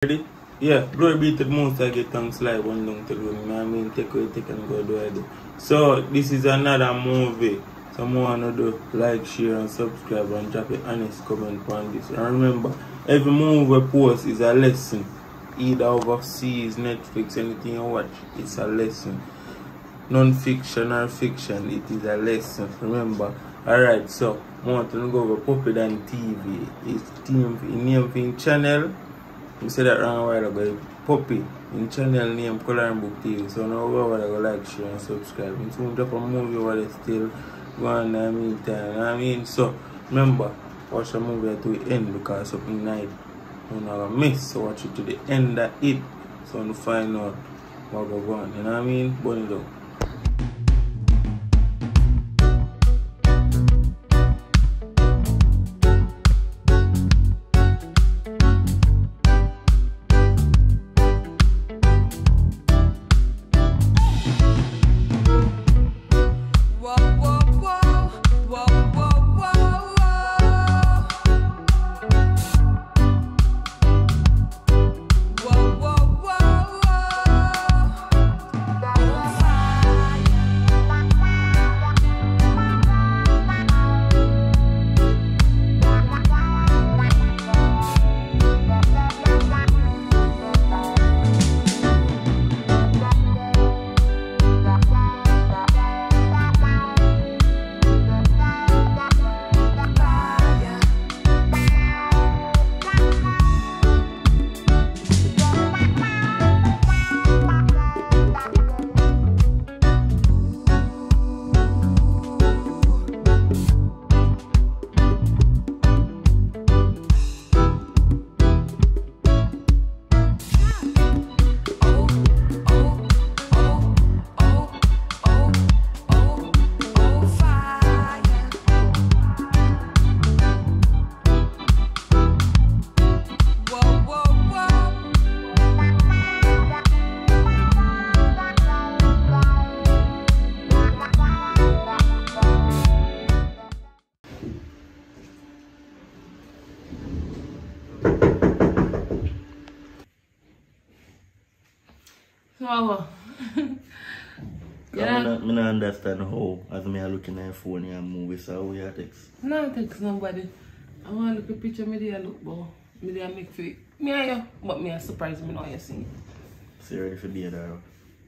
Ready? Yeah, glory be to the most I get thanks live one long to go. I mean, take and go do it. So, this is another movie. Someone wanna do like, share, and subscribe and drop an honest comment on this. And remember, every movie we post is a lesson. Either overseas, Netflix, anything you watch, it's a lesson. Non-fiction or fiction, it is a lesson. Remember. Alright, so I want to go over Puppy Than TV. It's name in channel. We said that wrong a while ago. Puppy in channel name Color and Book TV. So now go over there, go like, share, and subscribe. And soon drop a movie over there still going on meantime. So remember, watch the movie to the end because something night you're not gonna miss. So watch it to the end of it. So you find out what go on. You know what I mean? Burn it up. Wow. Yeah. I don't understand how, as me are looking at your phone and movies, so how you text? No, text nobody. I want to look at the picture, me look, but me make for it. Me and you, but me surprise me now you see. So you ready for be there?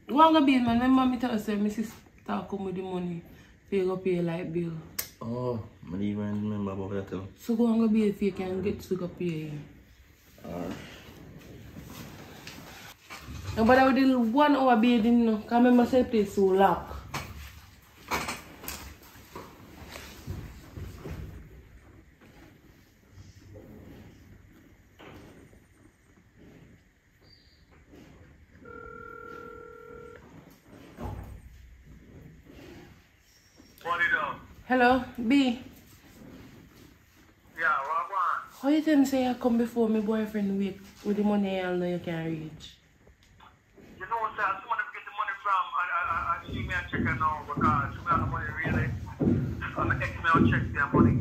Go on go be man, remember me tell you say, my sister come with the money, pay light bill. Oh, I don't even remember about that. So go on go be if you can get to go pay. No, but I would do 1 hour bathing now, because I remember say place so locked. Hello, B. Yeah, what one? How you think say I come before my boyfriend with the money I know you can reach? You know, sir, someone to get the money from, I see me and check it now because she have the money really. I'm going to me and check their money.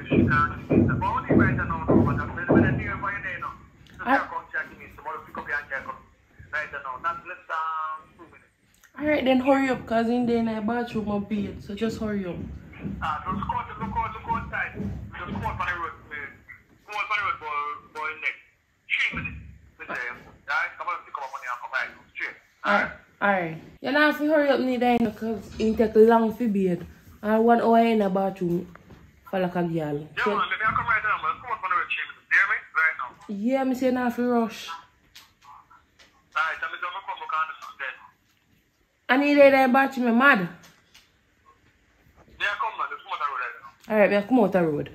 She can't see the money right now, but I'm going to near for you there now. So I come check me, so I'm going to pick up your check right now. Not less than 2 minutes. Alright, then hurry up, because in there in the bathroom I'm paid, so just hurry up. Just go outside. Just go out on the road, man. Go out on the road, boy, next 3 minutes. Alright, come on, pick up money and come back. Straight. Alright. You don't have to hurry up neither, because it take long to bathe. And 1 hour in the bathroom for like a girl. Yeah, man, let me come right now, man. Come out on the road, 3 minutes. You hear me? Right now. Yeah, I say you don't have to rush. Alright, tell me don't come look on the sun then. I need that in the bathroom, I'm mad. Yeah, come man, just come out the road right now. Alright, I come out the road.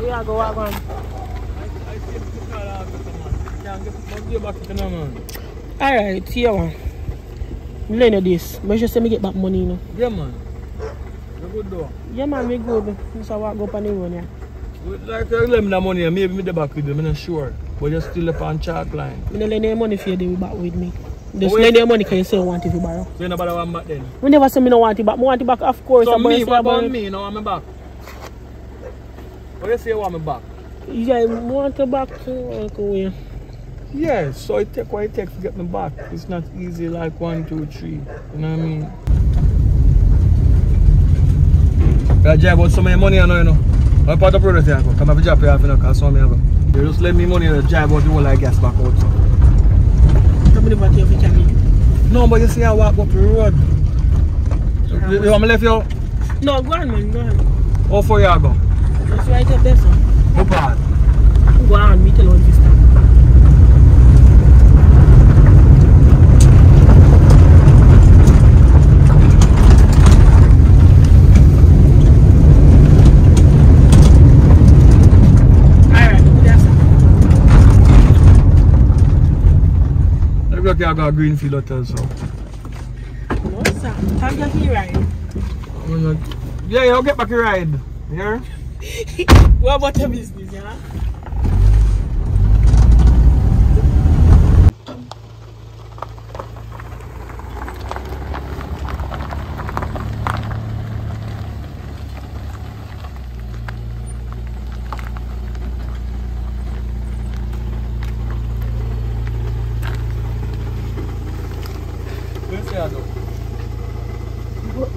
Yeah, go out, man. You're back to now, man. Alright, here one. Learn you this. Make sure say me get back money, you know. Yeah, man. You're good though. Yeah, man, me good. So I walk up on the road, yeah. Like, you lend me the money, maybe me the back with you, I'm not sure. But you're still up on chalk line. I don't lend you money for you, then back with me. Just lend you money because you say you want it to borrow. So you nobody want back then? We never say me no want it back. I want it back, of course. So me, what about me? You know, want me back? What you say you want me back? Yeah, I want it back to away. Yeah, so it take what it takes to get me back. It's not easy like 1, 2, 3. You know what I mean? I drive out some of your money, you know. I'm part of the product here. Come have a job here, you know, because some of you just let me money and drive out the whole like gas back out. So. Come in about your family. No, but you see I walk up the road. You want me left you? No, go on, man, go on. How far you go? That's right up there, son. What part? Go on, meet alone this time. Look, I got a green field hotel, so. No, sir. Have you ride? Yeah, I'll get back a ride. Here? What about your business, yeah?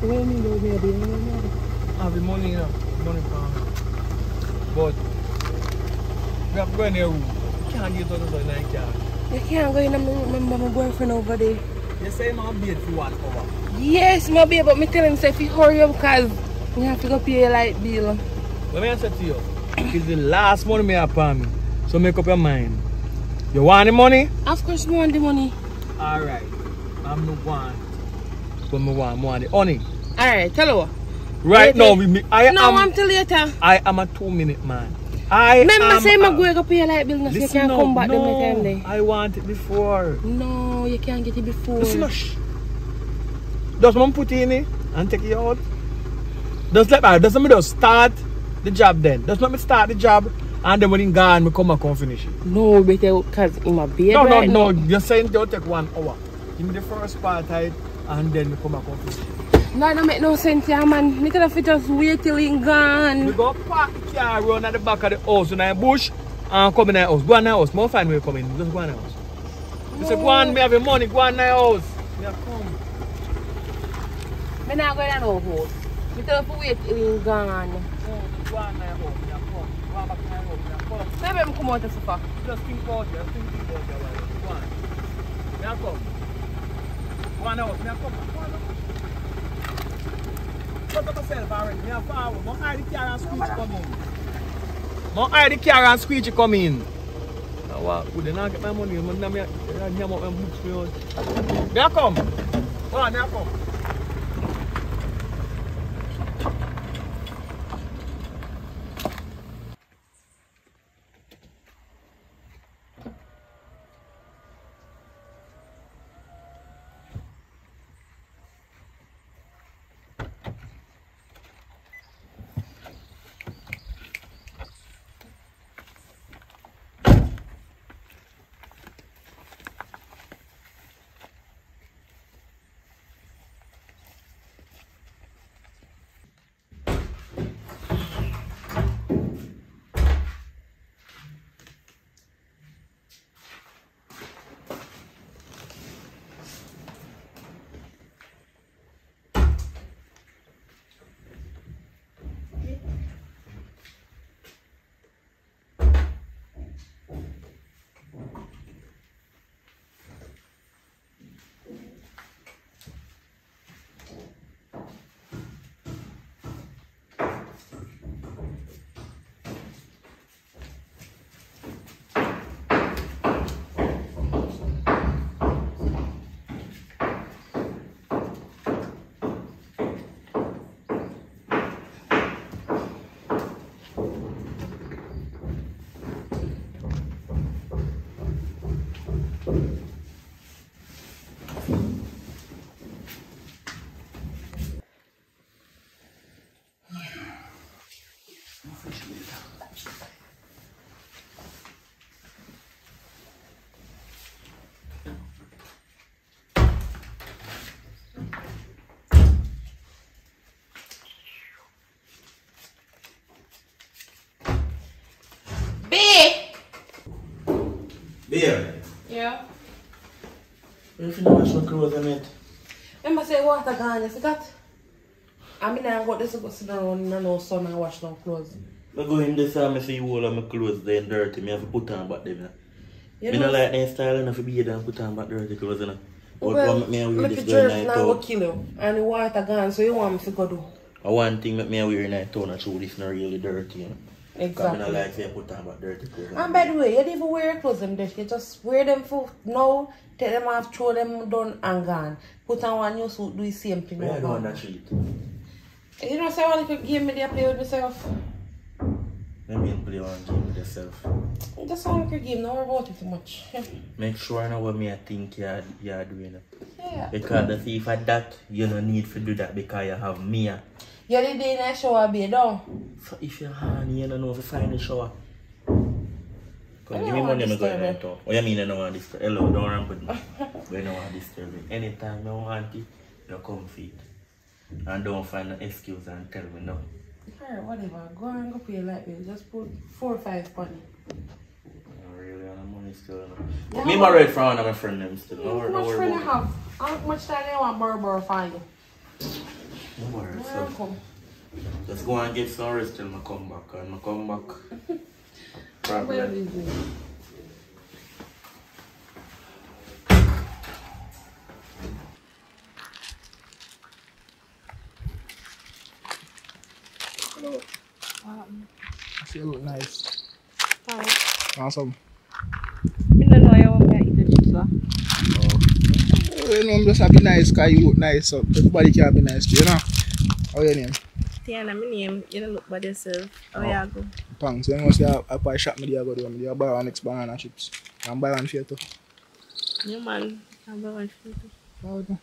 Where you mean, baby? I have the money, you know, money from. But we have to go in your room. You can't get out of the night, You can't go in and remember my boyfriend over there. You say I'm bed for 1 hour. Yes, my baby, but me tell him say if you hurry up because you have to go pay your light bill. Let me say to you, it's the last money I have for me. So make up your mind. You want the money? Of course, me want the money. Alright. I'm not want. But I want the honey. Alright, tell her what. Right now, I'm till later. I am a 2-minute man. Remember say I'm going to pay your light bill now, so you can't come back them time there. I want it before. No, you can't get it before. Listen, does mom put it in it and take it out? Doesn't me just start the job then? Does not me start the job and then when it's gone, me come back and finish it? No, because in my bed No. You're saying it'll take 1 hour. Give me the first part and then me come back and finish it. No, that don't make no sense, yeah, man. Me could have just wait till it's gone. We go park the car run at the back of the house in the bush and come in the house. Go in the house. More find where you come in. Just go in the house. No. You say, go on, me have your money. Go in the house. Me have come. Me not going to no house. Me tell you to wait till it's gone. No, just go in the house. Me have come. Go on back to the house. Me have come. Maybe I come out of the sofa. Just think about it. Go on. Me have come. Go in the house. Me have come. Go on. Shut up yourself already. Me have forward. Don't hide the car and squeeze come in. Don't hide the car and squeeze come in. Now, would they not get my money? I'm not here about my books. Me have come. Go on, me have come. Beer. Yeah. If you know wash my clothes on it. Remember say water gone, you forgot? I mean I got this to go sit down in no sun and wash no clothes. I go in this time, I see all of my clothes then dirty. I have to put on back them. You I know, don't like that style enough to be here and put on back dirty clothes. well, What me wear make this the going jerk night now go out. kill you. And the water gone, so you want me to go do? One thing make me wear night out and show this not really dirty. You know? Exactly. I don't like to put on back dirty clothes. And by the way, you don't even wear your clothes them there. You just wear them for now, take them off, throw them down and gone. Put on one new suit, do the same thing. I don't want that shit. You know, say one little game me there play with myself. Let me play one game with yourself. Just one little game, don't worry about it too much. Make sure I know what me I think you're doing. Yeah. Because if I that, you don't need to do that because you have me. You did in a shower, babe, though. So if you're horny, you don't know if you find the shower. Come, give me don't money want and go to in disturb there. What you mean I don't want to disturb? Hello, don't ramp with me. We don't want to disturb me. Anytime you want it, you come feed. And don't find an excuse and tell me no. Alright, whatever. Go and go pay like bill. Just put 4 or 5 money. I really want the money still. Yeah, Me married for one of my friends them still. How much friend you have? How much time you want borrow for you? No worries. Where you come? Just go and get some rest till I come back. And I come back. Where Problem. is it? I feel look nice. Hi. Awesome. I don't know you want me to eat the chips, huh? You know, I'm just be nice because you look nice, so everybody can be nice to you, know? How your name? Tiana, my name. You don't look bad yourself. How you go? Thanks. You know, say I buy shop me there, go do. I buy one next banana chips. And buy one for you too. Yeah, man. I'm going to eat it. Okay.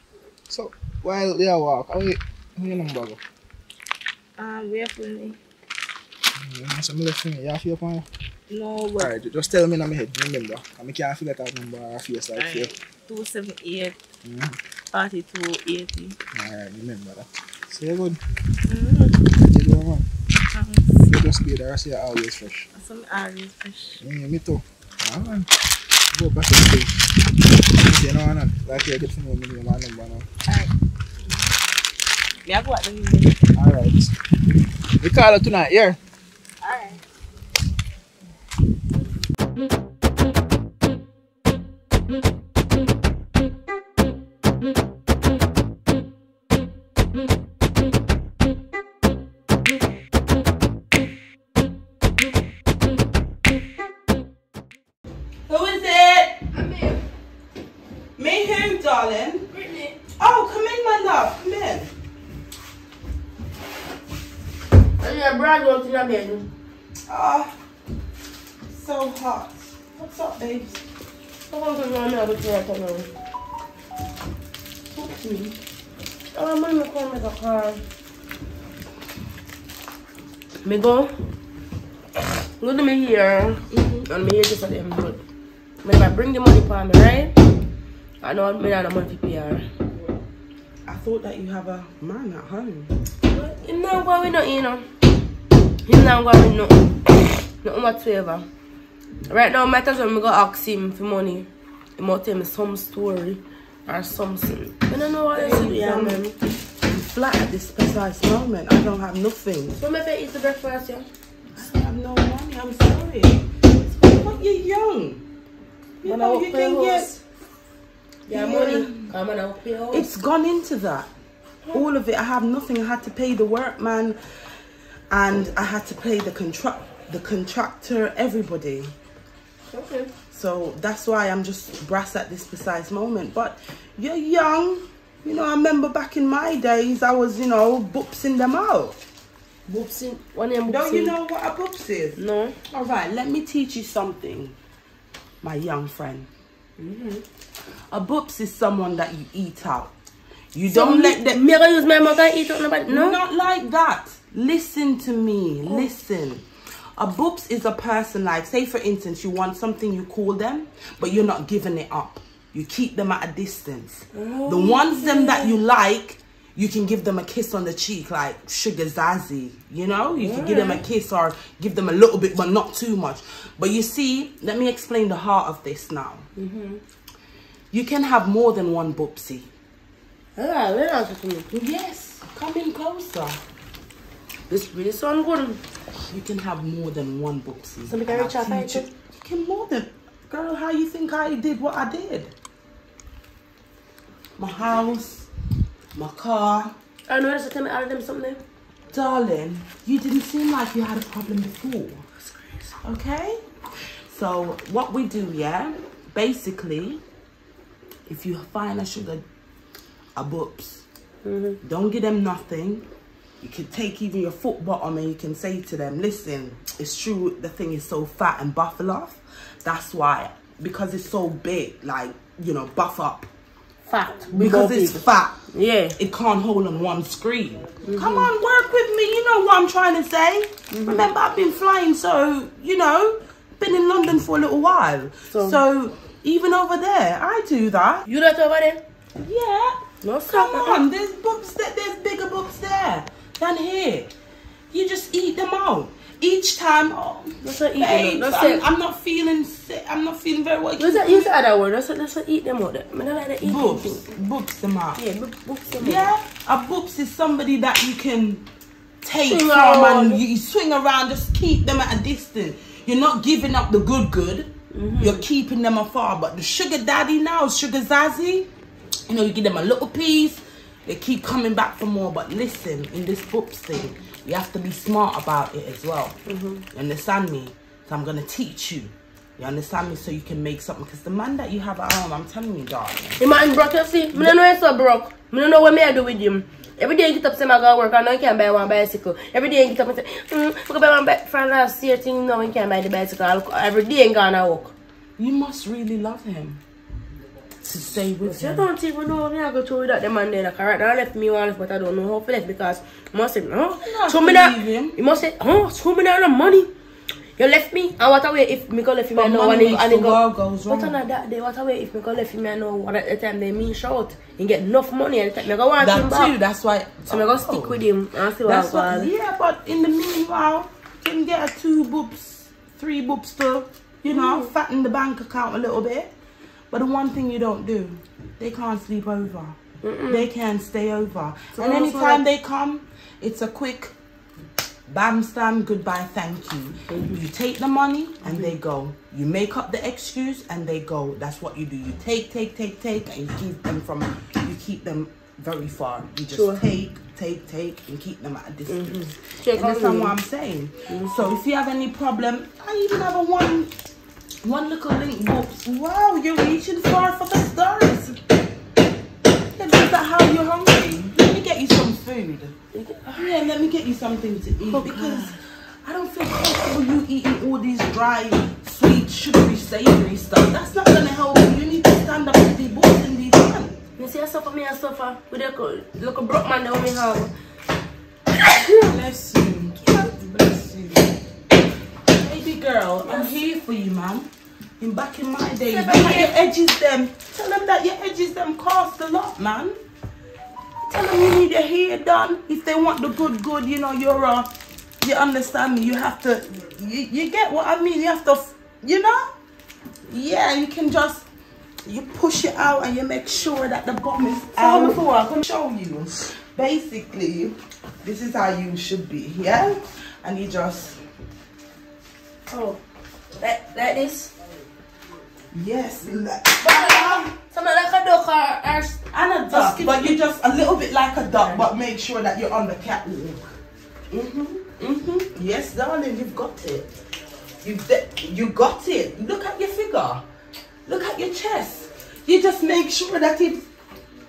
So, while they walk, how your number go? Wait for me. You want some left for me? You have your phone? No, but... Alright, just tell me in my head, remember. I can't forget that number or face like you. 278 4280. Alright, remember that. So you're good. Mm-hmm. You go on. Thanks. You just be there, I say you're always fresh. Some always fish. Me too. Alright. Go back to the place. You know, man. Like you get to know me, my number now. Alright. Me I go at the evening. Alright. We call her tonight, yeah? Alright. Who is it? I'm here. Me who, darling? Brittany. Oh, come in, my love. Come in. And your brother wants to come in. Oh, so hot. What's up, babes? I'm going to run out of the afternoon. Talk to me. I'm going to come make a car. Me go. Go to me here. And me here just at them good. When I bring the money for me, right? I know me not the money to pay her. I thought that you have a man at home. Him not going with nothing, you know. Him not going with nothing. Nothing whatsoever. Right now, my when I go ask him for money, he might tell me some story or something. I don't know what else to do, yeah, man. I'm flat at this precise moment. I don't have nothing. So maybe eat the breakfast, yeah? I have no money. I'm sorry. But you're young. You When know, I you can get... Yeah, money. I'm gonna pay house. It's gone into that. All of it. I have nothing. I had to pay the workman, and I had to pay the contractor, everybody. Okay. So that's why I'm just brass at this precise moment. But you're young. You know, I remember back in my days, I was, you know, boopsing them out. Boopsing. One name Don't you know what a boops is? No. All right, let me teach you something, my young friend. A boops is someone that you eat out. You don't let them. Me gonna use my mouth and eat out nobody. No, not like that. Listen to me. Listen. A boops is a person, like, say for instance, you want something, you call them, but you're not giving it up. You keep them at a distance. The ones them that you like, you can give them a kiss on the cheek, like Sugar Zazzy, you know? You can give them a kiss or give them a little bit, but not too much. But you see, let me explain the heart of this now. You can have more than one boopsie. Yes, come in closer. This really sound good. You can have more than one boopsie. So we can reach out. You can more than... Girl, how you think I did what I did? My house, my car. I know, just tell me all of them something. Darling, you didn't seem like you had a problem before. That's crazy. Okay? So, what we do, yeah? Basically, if you find a boops, don't give them nothing. You can take even your foot bottom and you can say to them, listen, it's true the thing is so fat and buffle off. That's why, because it's so big, like, you know, buff up. Fat. Because it's fat. Yeah. It can't hold on one screen. Come on, work with me. You know what I'm trying to say. Remember, I've been flying, so, you know, been in London for a little while. So even over there, I do that. You that over there? Yeah. No, come on, there's books that there's bigger books there than here. You just eat them out. Each time, babes, I'm not feeling sick. I'm not feeling very well. Use the other word. That's what eat them out. I don't like the eating. Boops them out. Yeah, boops them out. Yeah, a boops is somebody that you can take from and you swing around. Just keep them at a distance. You're not giving up the good. You're keeping them afar. But the sugar daddy now, Sugar Zazzy, you know, you give them a little piece. They keep coming back for more. But listen, in this boops thing, you have to be smart about it as well. You understand me? So I'm going to teach you. You understand me? So you can make something. Because the man that you have at home, I'm telling you, darling. The man broke, you see? I don't know he's so broke. I don't know what I do with him. Every day you get up and say, I'm going to work. I know you can't buy one bicycle. Every day you get up and say, I'm going to buy one bicycle. From last year, thing, no, you can't buy the bicycle. Every day you going to work. You must really love him to stay with him. I don't even know how I go through that the man there. Like, right now, I left me one, but I don't know how to left because I must say, show me that. You must say, show me that money. You left me, and what away if me go left him and know when he goes wrong. But on that day, what away if me go left him and know what at the time they mean shout and get enough money at the time me go want him back. That's why. So me go stick with him and see what happens. Yeah, but in the meanwhile, you can get a 2 boops, 3 boops to, you know, fatten the bank account a little bit. But the one thing you don't do, they can't sleep over. They can't stay over. So and anytime they come, it's a quick bam, stam, goodbye, thank you. You take the money and they go. You make up the excuse and they go. That's what you do. You take, and you keep them you keep them very far. You just take, and keep them at a distance. And that's what I'm saying. So if you have any problem, I even have a one little link books. Wow, you're reaching far for the stars. Is that how you're hungry? Let me get you some food. Yeah, let me get you something to eat because I don't feel comfortable you eating all these dry, sweet, sugary, savory stuff. That's not gonna help you. You need to stand up with the books in these hands. You see, I suffer with a little broke man that we have. Bless you. Bless you. Baby girl, I'm here for you, man. Back in my day, look at your edges them. Tell them that your edges them cost a lot, man. Tell them you need your hair done. If they want the good, you know, you understand me. You have to, you get what I mean. You have to, you know? Yeah, you can just, you push it out and you make sure that the bottom is out. So I can show you. Basically, this is how you should be, yeah? And you just, like this? Yes, something like a duck or and a duck, but you just a little bit like a duck, but make sure that you're on the catwalk. Yes, darling, you've got it. You got it. Look at your figure. Look at your chest. You just make sure that it's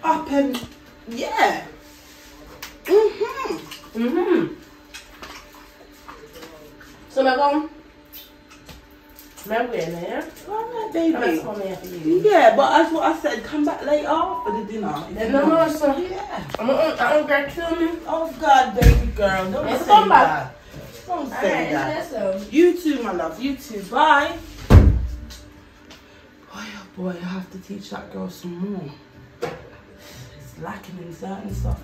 up and yeah. So I go. Yeah? Alright, baby. That's what I have to do. Yeah, but as what I said, come back later for the dinner. No, so. Yeah. I'm gonna kill me. Oh God, baby girl, don't Let's say come that. back. Don't say that. Alright, so. You too, my love. You too. Bye. Boy, oh boy, I have to teach that girl some more. It's lacking in certain stuff.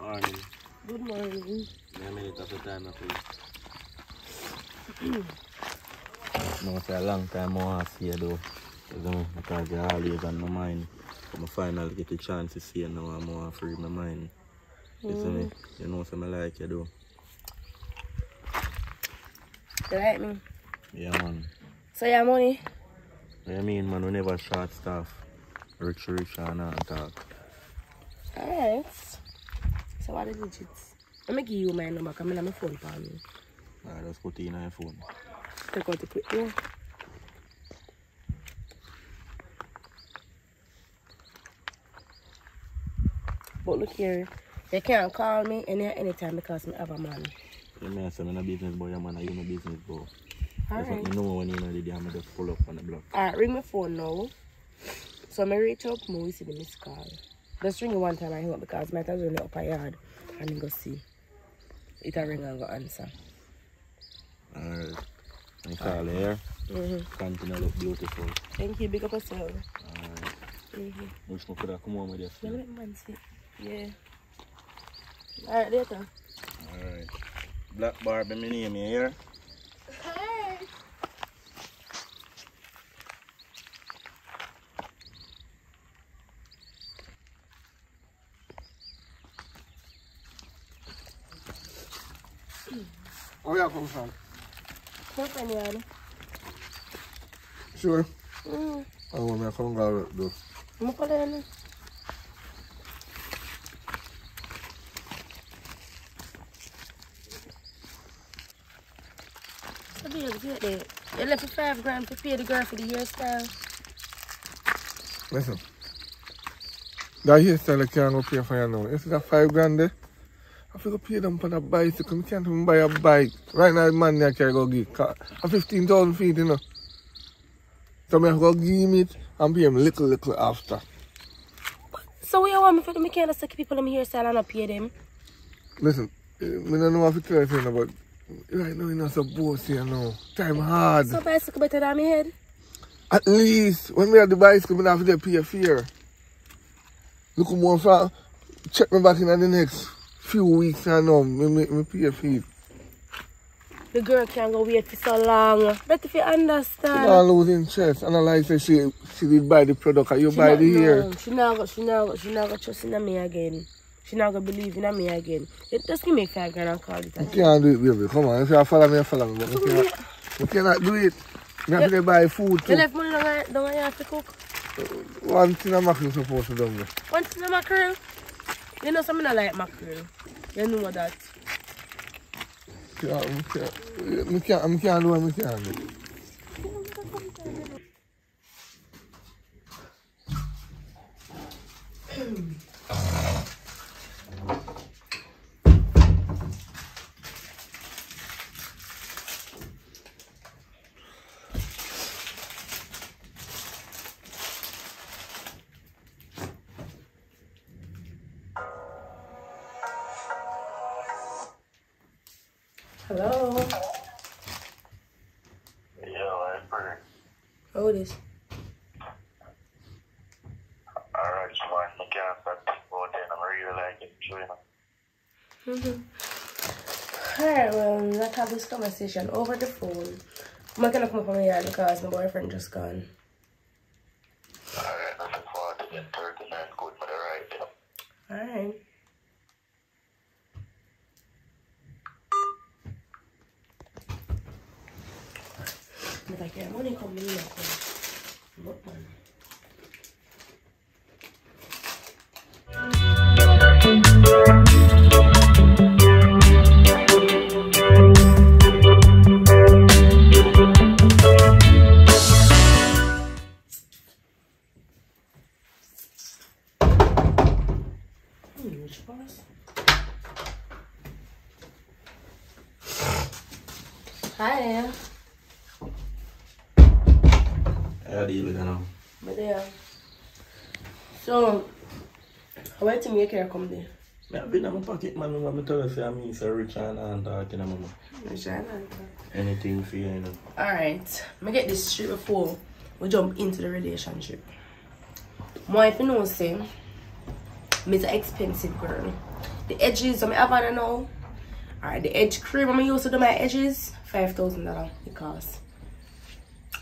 Morning. Good morning. A minute of the time, please. No, it's a long time I want to see you though. Because you're always on my mind. I finally get the chance to see you now. I'm more free my mind. You see me? You know something I like you though. You like me? Yeah, man. So you have money? What you mean, man? We never short stuff. Rich and not talk. Alright. So what are the digits? Let me give you my number because I have my phone for me. Alright, just put it in your phone. Take out the quick. But look here, you can't call me anytime because I have a man. You may say I'm a business boy, man. I'm a business boy. That's what Alright. you know when you're in the day, I'm just pull up on the block. Alright, ring my phone now. So I reach out more, we see the missed call. Just ring it one time I hang up because my time is up a yard and I go see. It a ring and go answer. Alright. I call here. Continue to look beautiful. Thank you, big up yourself. Alright. Wish I could have come home with your Let friend. me man see. Yeah. Alright, later. Alright. Black Barbie, my name here. Hi. Oh, yeah, come from. What's on your Sure. I want to come go though. I'm calling. You left for $5 to pay the girl for the hairstyle. Listen. That hairstyle I can't go pay for you now. You see that $5 there? I have to go pay them for that bicycle. I can't even buy a bike. Right now, the man there can go give. I 15,000 feet, you know. So I have to go give it and pay him little after. So what you want me for the mechanics to keep people in my hairstyle and not pay them? Listen, I don't know what to tell you, but right now, you're not supposed to, you know. Time hard. So bicycle better than my head? At least, when we have the bicycle, I have to pay a fare. Look more for, check me back in the next few weeks, I know, me pay a fee. The girl can't go wait for so long. Better if you understand. She not lose interest. And I like say she did buy the product and you buy the hair. She not go trust in me again. She not gonna believe in me again. Just give me $5 and call it You again. can't do it, baby. Come on, if you follow me, follow me. But you cannot do it. You have to buy food too. You left money don't you have to cook? One thing I'm actually supposed to do. One thing in mackerel. You know something I like mackerel. You know that. I can't do it, I can't do it. Hello. Yo, that's pretty. How it is? Alright, so I can't start about it. I'm really liking it, you know. Alright, well, let's have this conversation over the phone. I'm not gonna come up on my yard because my boyfriend just gone. Alright, looking forward to it. Alright. But I can't money come in here. Look, man. Hi. How do you look now? But yeah. So, I went to make her come there. I've been in my pocket, man. I'm going to tell you, I'm so rich and talking, mama. Rich and Anything for you, you know. Alright. I get this straight before we jump into the relationship. More if you know, say, I'm an expensive girl. The edges I'm having now. Alright, the edge cream I'm used to do my edges, $5,000 it costs.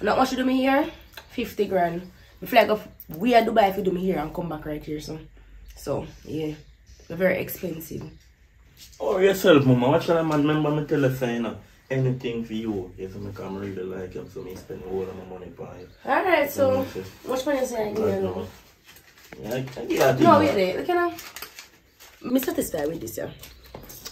Not much to do me here, 50 grand. I feel like we are Dubai if you do me here and come back right here, so yeah, they're very expensive. Oh, yourself, mama. What shall I remember me tell you, you know, anything for you. Yes, I come really like you, so I spend all of my money on you. Alright, so much money is I give you now? Yeah, I give you. No, wait there. Look at I'm satisfied with this, yeah.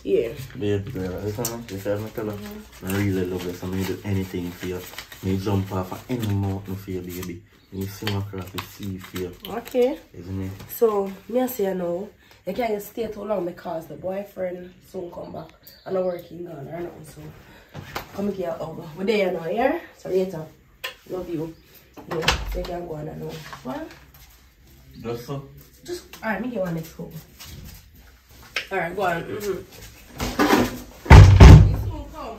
Yeah. Baby girl, listen, you say me tell you, I really love you, so I do anything for you. I jump off of any mountain for you, baby. You swim across the sea for you. Okay. Isn't it? So, me I say now, you can't stay too long because the boyfriend soon come back and I'm working gone or nothing, so come here over. We're there now, yeah? So later, love you. Yeah, so you can go on and know. What? Just so? Just, alright, me get one next go. Alright, go on. You soon come.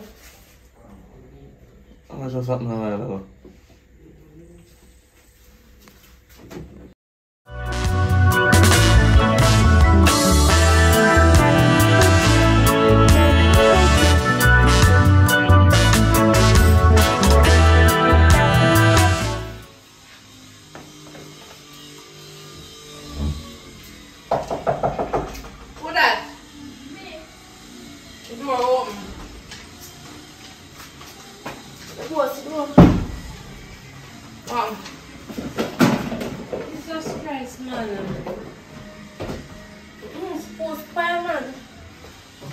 I'm just something like that. Who that? Me. The door open. What's the door? Wow. Jesus Christ, man. Suppose fire, man.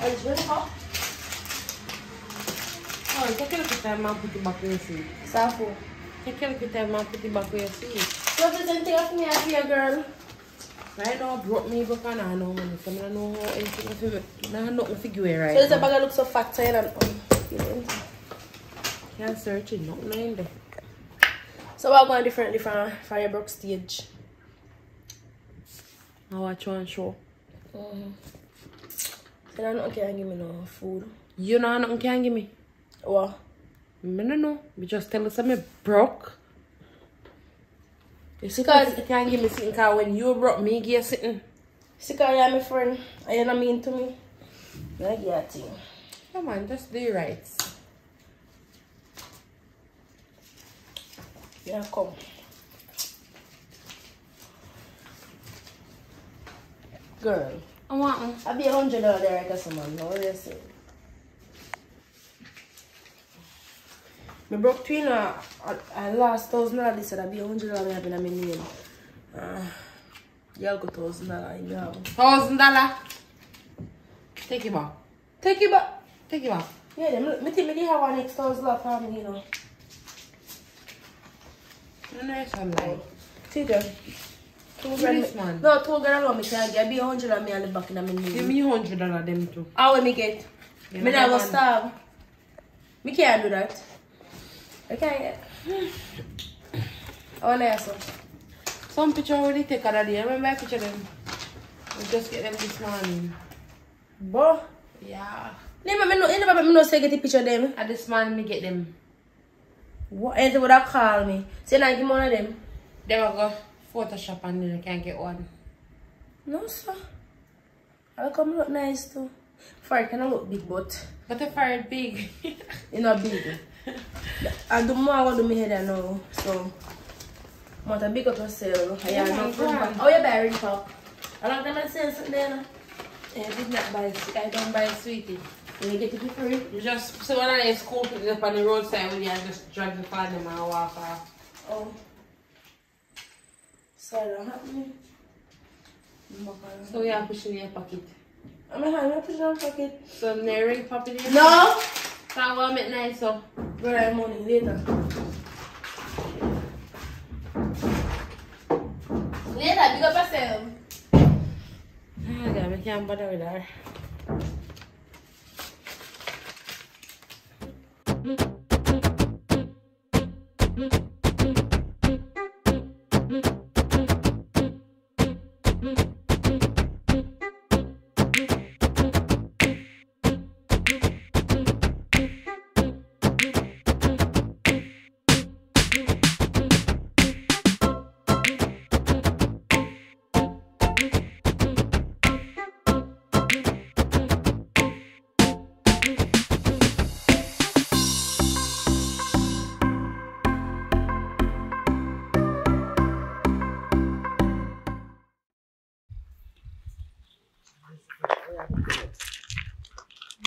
Are you ready, huh? Oh, take a look at that man put it back where you see. Safu. Take a look at that man put it back where you see. What is the thing of me out here, girl? Right now, broke me back and I know money. So I don't know how anything of it. I don't know figure right So this now. bag looks so fat, tired and Can't search it, nothing in there. so we're going differently from Firebrook stage. I watch one show. So now nothing can give me no food. You know nothing can give me. What? I don't know. We just tell us I'm broke. You see, Because you can't give me something because when you broke me, give you something. you're my friend and you're not mean to me. I get a thing. Come on, just do your rights. Yeah, come. Girl, I want one. I'll be $100 there, I guess, man. No, what do you say? I broke between I lost $1,000. They said I'll be $100 having a million. Y'all got $1,000 in your house. $1,000. Take it back. Take it back. Take it back. Yeah, I think I have one next $1,000 for me, you know. No, it's online. See them. This man. No, $2 alone, me can't get. I'll be $100 me on the back in a million. Give me $100 them too. How will me get? You Me know not go that starve. Me can't do that. I can't get. I want to ask you. Some picture already take other day. Remember I picture them? We just get them this morning. Boy. Yeah. You never me know say get the picture of them. And this morning me get them. What else would have called me? Say not give one of them. They will go Photoshop and then I can't get one. No sir. I'll come look nice too. Fire can look big but But the fire big. you know big. I do more I want to do my head now. So I want to big up yourself. Yeah, man, go on. Oh you buy ring pop. I don't think I said something there. I did not buy it. I don't buy sweetie. When you get it for free. You just, so when I scoop it up on the roadside with you, I just drag the fan and I walk off. Oh. Sorry, that happening. So you are pushing in your pocket. I'm going to push it in my pocket. So I'm not ring pop it in. No! So I want to make nice so. But I have money later. Later, big up yourself. Oh God, I can't bother with her.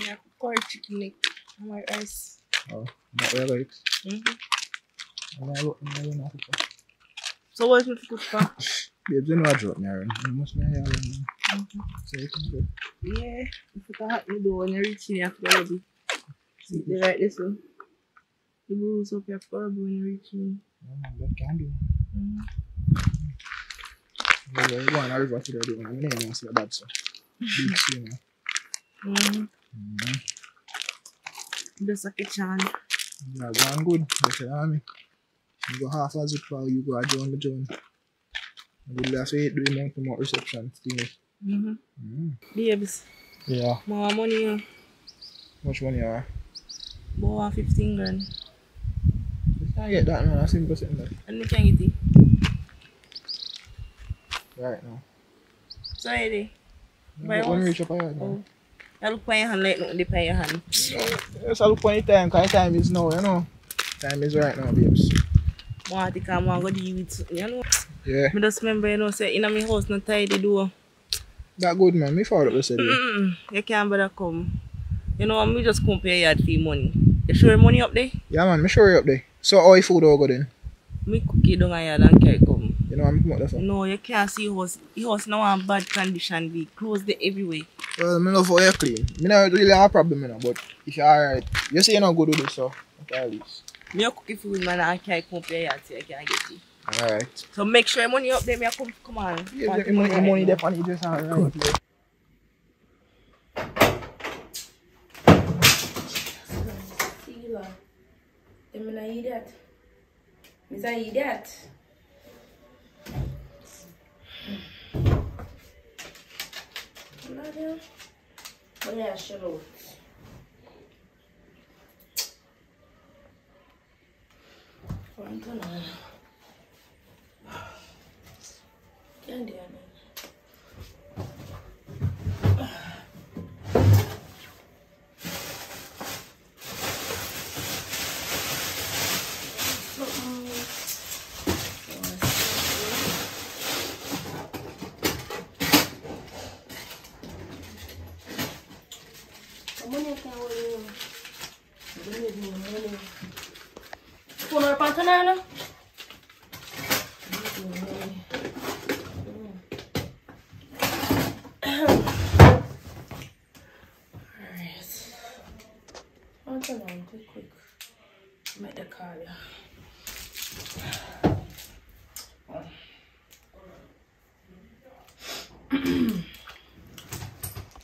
Yeah, cook chicken neck and white rice. Oh, that way right. So what you cook for? Babes, you know I drop me around. You must be here. So you can go. Yeah, if it hot you do when you reach in you have to ready. See the right this one. The rules up you have to rub when you reach in. That can do. We're going to river to the day. I'm going to see that so. Big sea now. Just a kitchen. Yeah, going good. That's it, army. You go half as it while you go join the joint. We'll have to do the more reception. Babes, Yeah. more money. How much money are? More 15 grand. You can't get that, man. I simple thing that. And you can get it. Right now. So ready? When you reach up here, Oh. I look by your hand like nothing by your hand. Yes, I look on the time, because time is now, you know. Time is right now, babes. I think I'm going to deal with something, you know. Yeah. I just remember, you know, say, in my house, not tidy door. That good, man. Me forward up the city. You can't bother come. You know, me just come pay yard for money. You sure your money up there? Yeah, man. Me sure you up there. So, how your food all go then? Me cook it down yard and carry come. You know, I'm come out there for. No, you can't see house. The house now in bad condition. We close the everywhere. Well, me love how you clean. Me not really have a problem, you know, but if you're alright, you say you're not good with this, so okay, at least. Me a cook food, man, and carry come pay yard so you can get it. Alright. So make sure your money up there, me a come on. Yeah, the money there on it just alright. See you. I'm not eat that. Miss I eat that. Oh yeah, sure. ¿Cuánto nada? ¿Quién tiene? ¿Poner pantanana? Alright. Pantanana, quick. Make the car, yeah.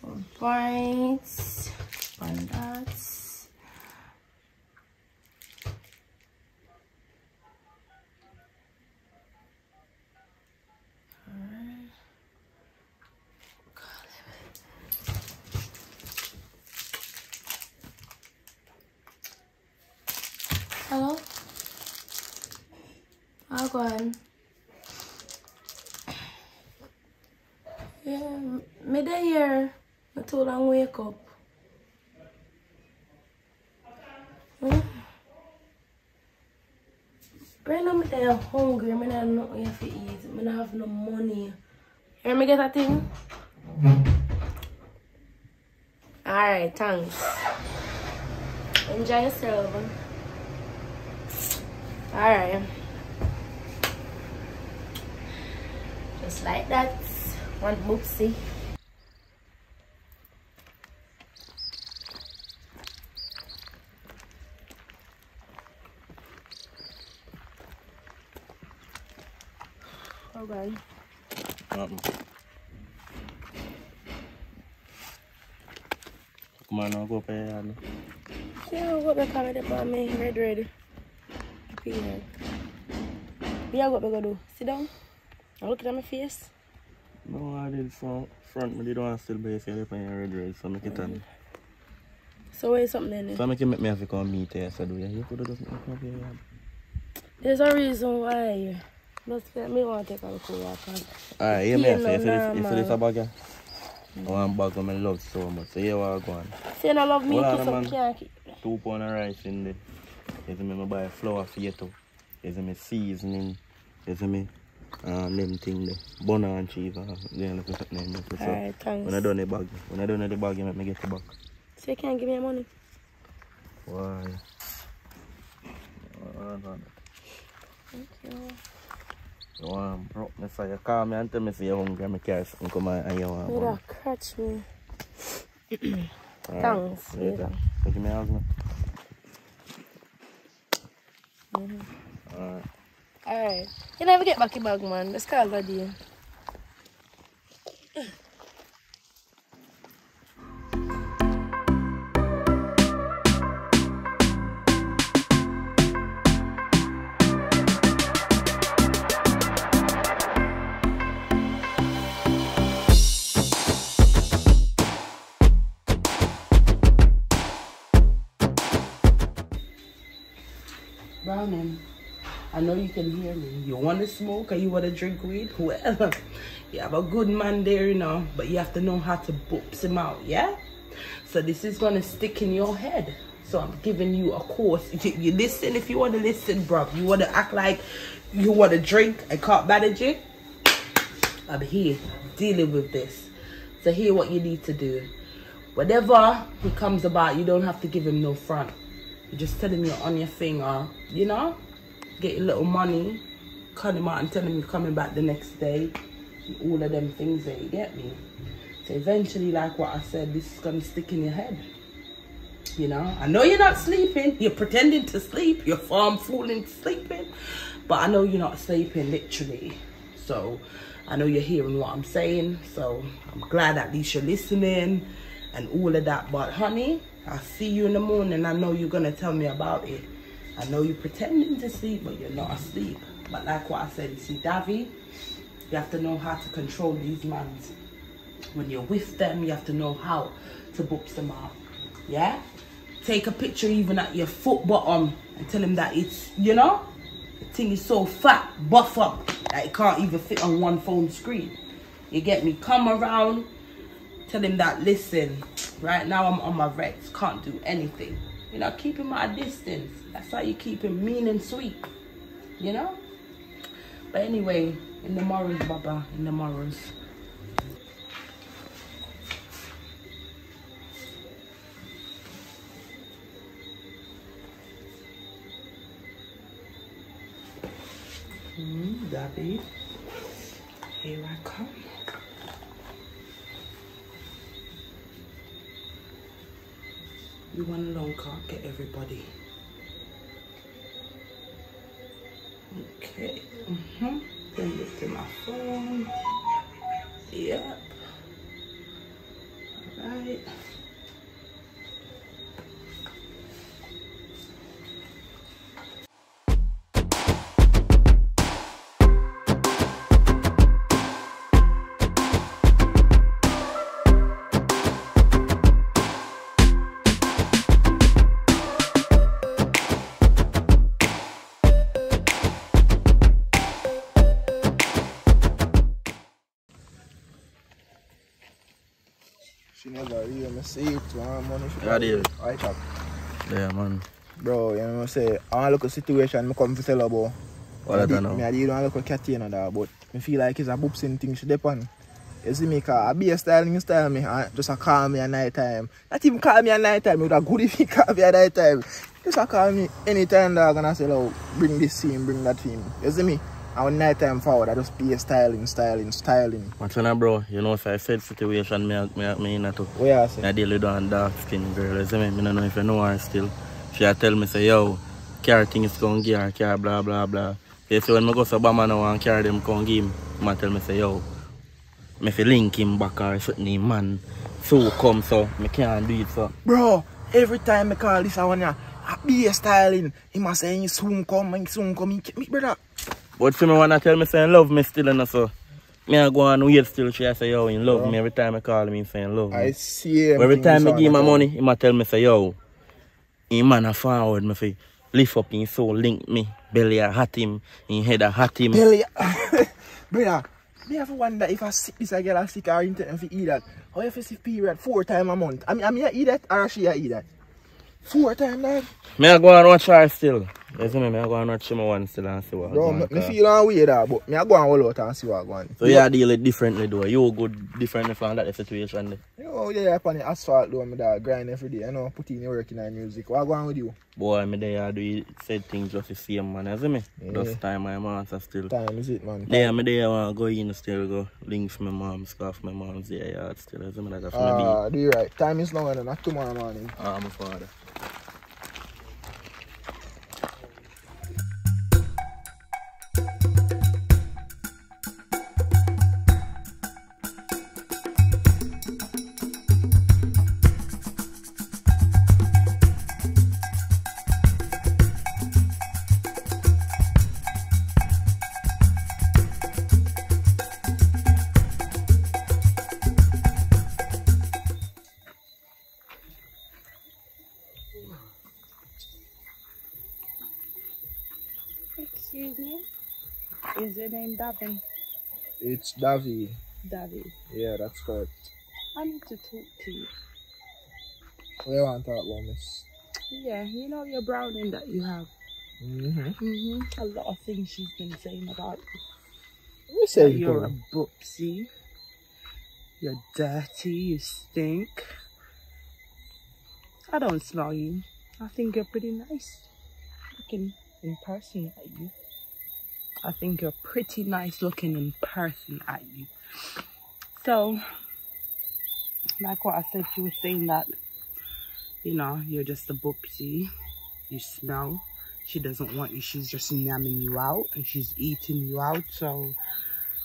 1 pint. 1 that. Hello? I'll go ahead. Yeah, me there here. I too long wake up. Right now, I'm hungry. I don't have nothing to eat. I don't have no money. Let me get a thing. Alright, thanks. Enjoy yourself. Alright. Just like that. One boopsie. Okay. Come on, I'll go pay you. Yeah, what they call it for me? Red. Peanut. Yeah, what we gonna do? Sit down. I'm looking at my face. No, I did front, but you don't want to still base your red, so make it on. So where's something then? So make me have to come meet you, so do you? You could have just make up here. There's a reason why. But me want to take a look at walk. Alright, you may say, if this a bag, I want bag of my love so much. So you want to go on. Say you love me too, so can't keep. 2 pounds of rice in there. You see me, I buy flour for you too. You see me, seasoning. You see me, them thing there. Bun and cheese. Alright, thanks. When I done the bag, you make me get the bag. So you can't give me money? Why? Thank you. You want broke me, so you call me and tell me say you're hungry and I carry something come and you want money. You catch me. Right. Thanks. Later. So give me a house now. Alright. You never get back your bag, man. Let's call that day. Browning, I know you can hear me. You want to smoke or you want to drink weed? Well, you have a good man there, you know, but you have to know how to boops him out, yeah? So this is going to stick in your head. So I'm giving you a course. You listen if you want to listen, bro. You want to act like you want to drink and can't manage it? I'm here dealing with this. So hear what you need to do. Whatever he comes about, you don't have to give him no front. You just tell him you're on your thing, or, you know, get your little money, cut him out and tell him you're coming back the next day. And all of them things there, you get me? So eventually, like what I said, this is going to stick in your head. You know, I know you're not sleeping. You're pretending to sleep. You're farm fooling sleeping. But I know you're not sleeping, literally. So I know you're hearing what I'm saying. So I'm glad at least you're listening and all of that. But honey, I'll see you in the morning. I know you're going to tell me about it. I know you're pretending to sleep, but you're not asleep. But like what I said, you see, Davy, you have to know how to control these mans. When you're with them, you have to know how to boops them out. Yeah? Take a picture even at your foot bottom and tell him that it's, you know, the thing is so fat, buff up, that it can't even fit on one phone screen. You get me? Come around, tell him that, listen, right now I'm on my Rex, can't do anything. You know, keep him at a distance. That's how you keep him mean and sweet. You know? But anyway, in the morals, Baba, in the morals. David, here I come. You want a long car? Get everybody. Okay. Send this to my phone. Yep. All right. She never really see it, money. Yeah, David. I talk. Yeah, man. Bro, you know what I'm saying? I want to look at a situation, I come to tell about. What I don't know. I don't look at Cathy and that, but I feel like it's a boopsing thing she depend. You see me, cause I be a styling style me, just a call me at night time. Not even call me at night time, it would have good if he call me at night time. Just a call me anytime dog and I say, oh, bring this team, bring that team. You see me? And when night time forward, I just be a styling. What's on bro? You know, if I said situation, me in to. What you say? I deal with one dark skin girl. You see me? I don't know if you know her still. She tell me, say, yo, car things come give her, car blah blah blah. You see, when I go to Obama now and carry them come give him, I tell me, say, yo, me fi link him back or something, man. So come, so me can't do it, so. Bro, every time I call this one, I be a styling. He must say, he soon come, me brother. But for me, when I tell me saying love me still, and so me I go on weird still. She I say, yo, he love me. Every time I call him, he saying love me. I see him. Every time I give him my money, he might tell me, say, yo, he man a forward me fi lift up his soul, link me. Belly a hat him, in head a hat him. Belly, brother. Me have to wonder if I sick this girl I sick her internet if eat that. How if it's period 4 times a month? I mean I eat that or she eat that? 4 times that? Me I go and watch her still. You see me? I go and watch him one still and see what bro, me feel on weird but me I go and hold out and see what going on. So you deal it differently though. You good differently from that situation there. Oh yeah, upon the asphalt though, me da grind every day. You know, put in the work in the music. What going on with you? Boy, me there do said things just the same man, you see me? Yeah. Just time my answer still. Time is it, man? Yeah, me there want go in still go link for my mom, scarf my mom's there yard still. You see me? Like for me do you right. Time is now and not tomorrow morning. My father. Excuse me? Is your name Davin? It's Davy. Davy. Yeah, that's correct. I need to talk to you. What do you want to talk about, miss? Yeah, you know your browning that you have? A lot of things she's been saying about you. You say you're a boopsy. You're dirty, you stink. I don't smell you. I think you're pretty nice looking in person at you. I think you're pretty nice looking in person at you. So, like what I said, she was saying that, you know, you're just a boopsy. You smell. She doesn't want you. She's just yamming you out and she's eating you out. So,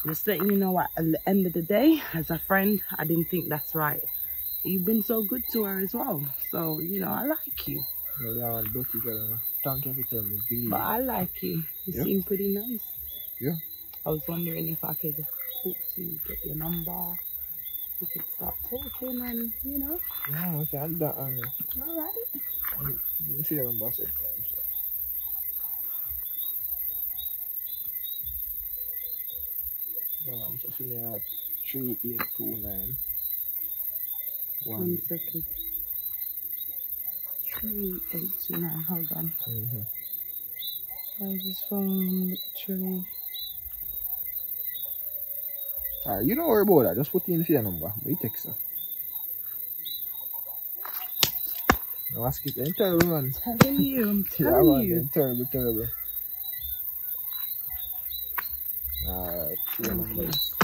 just letting you know what, at the end of the day, as a friend, I didn't think that's right. You've been so good to her as well. So, you know, I like you. Yeah, dirty girl. Thank you for telling me. Believe but I like you. You seem pretty nice. Yeah. I was wondering if I could talk to you, get your number. We could start talking and, you know. Yeah, okay, I'll do that. Alright. You see your number sometime. So for me at 3829. 1 second. 3829, hold on. Why is this phone literally? Alright, you don't worry about that. Just put in the number. We text her. No, ask it. Ain't terrible, man. Telling you, I'm telling you. Terrible, terrible. Alright, your numbers.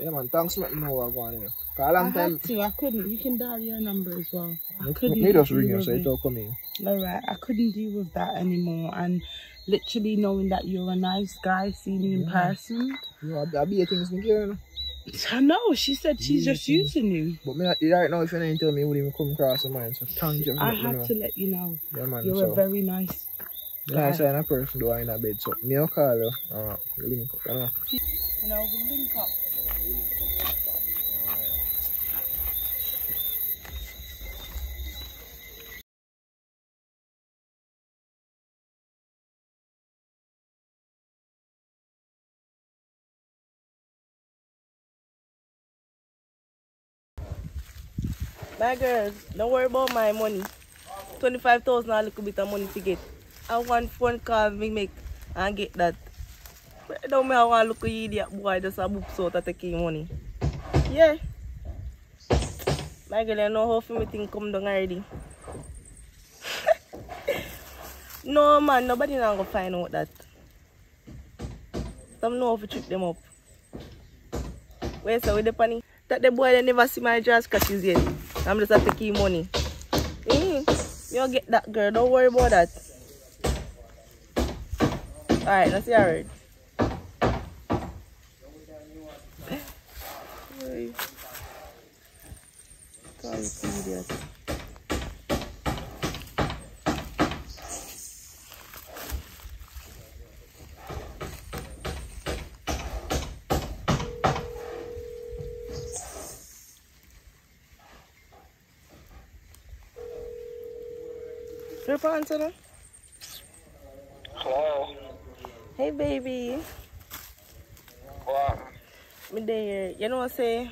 Yeah, man, thanks for letting me know what's going on. I couldn't. You can dial your number as well. I couldn't. Me just ring you so it'll come in. Alright, I couldn't deal with that anymore. And literally knowing that you're a nice guy, seeing you in person. Yeah, I'll be a things me care. I know, she said she's just using you. But me, right now, if you didn't tell me, you wouldn't even come across the mind. So thank you. I had to let you know. Yeah, man. You're a very nice guy. Nice kind of person though in a bed. So me, I'll call you. Link up, you know. You know, we'll link up. My girls, don't worry about my money. 25,000 a little bit of money to get. I want phone call me make and get that. But don't me I want to look at idiot boy just a boop so to take money. Yeah. My girl, I know how me thing come down already. No man, nobody not gonna find out that. Some know how to trip them up. Wait, so with the funny that the boy they never see my dress catches yet. I'm just have to keep money. You don't get that girl, don't worry about that. Alright, let's see alright. Idiot. Your pants on? Hello. Hey baby. What? Me there. You know what I say?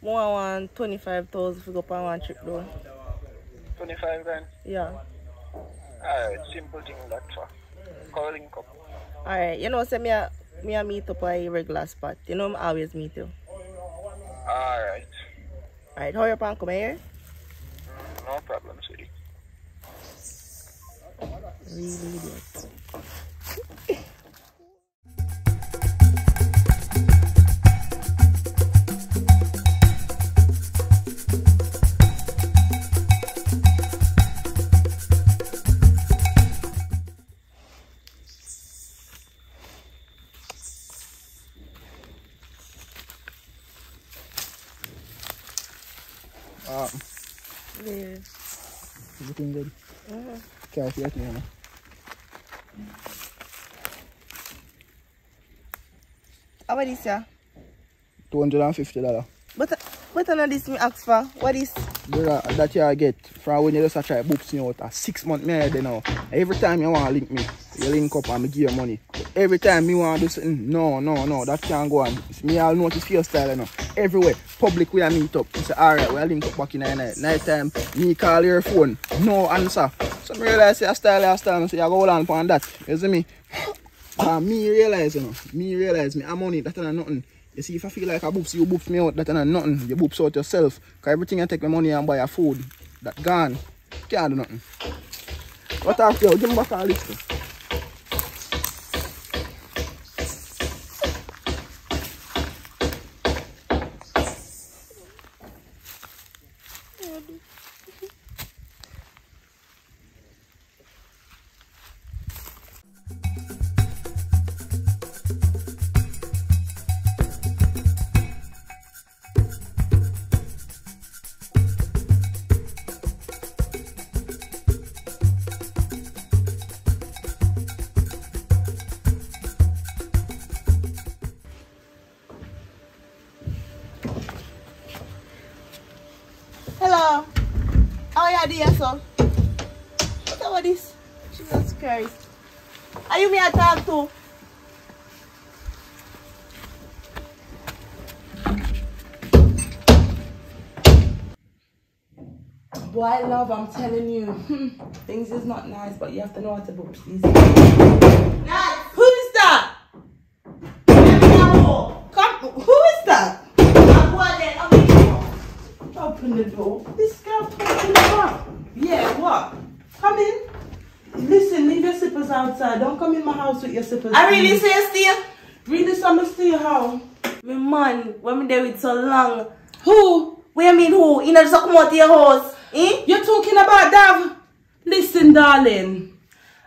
More I want 25,000 if we go on one trip though. 25 grand? Yeah. Alright, simple thing that for. Calling up. Alright, you know say me a meet up at a regular spot. You know I always meet you. Alright. Alright, how you pan come here? No problem, sweetie. Really idiot. Yeah. Everything good? Cash yet, you know. How about this, yeah? $250. But none of this me ask for. What is? Brother, that you get from when you just try books me out. 6 months me there now. Every time you want to link me, you link up and me give you money. Every time me want to do something, no, that can't go on. It's me all notice for your style, you know. Everywhere, public we meet up. You say, alright, we link up back in the night. Night time, me call your phone, no answer. So me realize your style, I say, I go on upon that. You see me? Me realize, you know, me I'm money, that ain't nothing. You see, if I feel like a boops, you boops me out, that ain't nothing. You boops out yourself. Because everything you take my money and buy a food, that gone. Can't do nothing. What after you? Give me back all this stuff. Hello. How are you doing, so? What about this? Jesus Christ. Are you me to talk to? Boy, love, I'm telling you. Things is not nice, but you have to know how to book these. Nice. Who is that? Come, who is that? Open the door. This girl talking about. Yeah, what? Come in. Listen, leave your slippers outside. Don't come in my house with your slippers. I really say stay? Really, some stay how? My man, when me there with so long. Who? What you mean who? You know just come out to your house. Eh? You're talking about Dav? Listen, darling.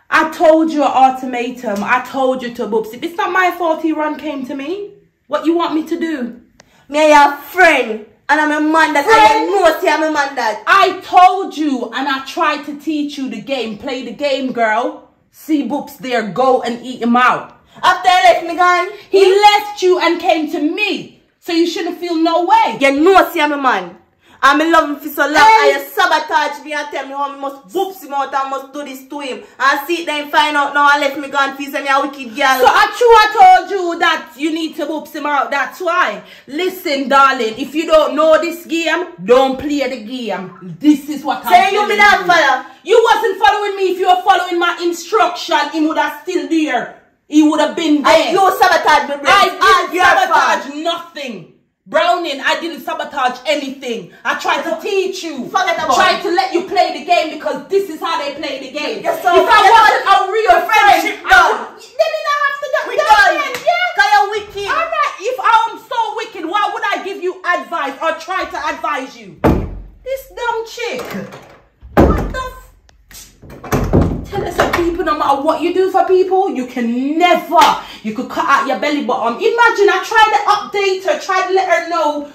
I told you an ultimatum. I told you to boobs. It's not my fault he came to me. What you want me to do? Me and your friend. And I'm a man that I know say I'm a man that. I told you and I tried to teach you the game. Play the game, girl. See Boops there, go and eat him out. After he left me gone? He left you and came to me. So you shouldn't feel no way. You know say I'm a man. I'm in love for so long. Hey. And you sabotage me and tell me how I must boops him out and must do this to him. And see it then find out now and left me gone for say me a wicked girl. So I told you that you need to boops him out. That's why. Listen, darling, if you don't know this game, don't play the game. This is what I'm telling you. Say you me not follow. You wasn't following me. If you were following my instruction, he would have still there. He would have been there. And you sabotage me, bro. I didn't sabotage nothing. Browning, I didn't sabotage anything. I tried to teach you. Forget about Tried it. to let you play the game because this is how they play the game. Yes, so if I wasn't a real friend, done. then I have to do We that done. again, yeah? Cause you're wicked. Alright, if I'm so wicked, why would I give you advice or try to advise you? This dumb chick. What the Tell us that people, no matter what you do for people, you can never, you could cut out your belly button. Imagine I tried to update her, tried to let her know.